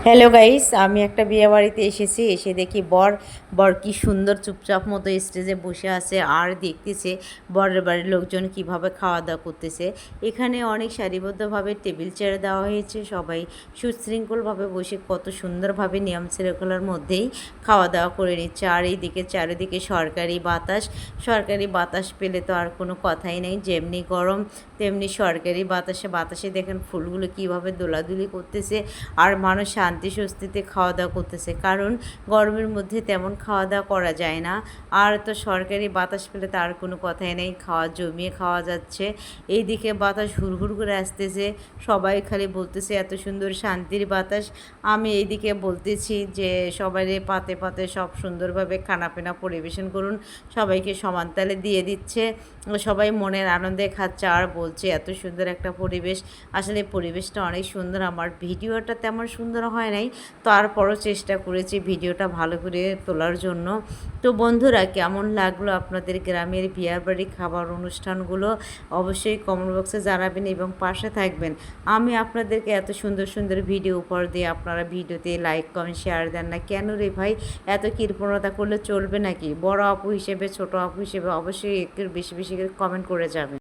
Hello guys, আমি একটা বিয়ে বাড়িতে এসেছি। এসে দেখি বর কি সুন্দর চুপচাপ মতো স্টেজে বসে আছে আর দেখতেছে বরের বাড়ির লোকজন কিভাবে খাওয়া দাওয়া করতেছে। এখানে অনেক সারিবদ্ধভাবে টেবিল চেয়ার দেওয়া হয়েছে, সবাই সুশৃঙ্খলভাবে বসে কত সুন্দরভাবে নিয়ম শৃঙ্খলার মধ্যেই খাওয়া দাওয়া করে নিচ্ছে। আর এইদিকে চারিদিকে সরকারি বাতাস পেলে তো আর কোনো কথাই নেই। যেমনি গরম তেমনি সরকারি বাতাসে দেখেন ফুলগুলো কিভাবে দোলাদুলি করতেছে আর মানুষ শান্তি স্বস্তিতে খাওয়া দাওয়া করতেছে, কারণ গরমের মধ্যে তেমন খাওয়া দাওয়া করা যায় না। আর তো সরকারি বাতাস পেলে তার কোনো কথাই নেই, জমিয়ে খাওয়া যাচ্ছে। এইদিকে বাতাস হুড়হুড় করে আসতেছে, সবাই খালি বলতেছে এত সুন্দর শান্তির বাতাস। আমি এইদিকে বলতেছি যে সবাই পাতে পাতে সব সুন্দরভাবে খানাপিনা পরিবেশন করুন, সবাইকে সমান তালে দিয়ে দিচ্ছে, সবাই মনের আনন্দে খাচ্ছে আর বলছে এত সুন্দর একটা পরিবেশ। আসলে পরিবেশটা অনেক সুন্দর। আমার ভিডিওটা তেমন সুন্দর হয় নাই, তারপরও চেষ্টা করেছি ভিডিওটা ভালো করে তোলার জন্য। তো বন্ধুরা, কেমন লাগলো আপনাদের গ্রামের বিয়ার বাড়ি খাবার অনুষ্ঠানগুলো অবশ্যই কমেন্ট বক্সে জানাবেন এবং পাশে থাকবেন। আমি আপনাদেরকে এত সুন্দর সুন্দর ভিডিও উপহার দিয়ে আপনারা ভিডিওতে লাইক কমেন্ট শেয়ার দেন না কেন রে ভাই? এত কৃপণতা করলে চলবে নাকি? বড় আপু হিসেবে ছোট আপু হিসেবে অবশ্যই একটু বেশি বেশি করে কমেন্ট করে যাবেন।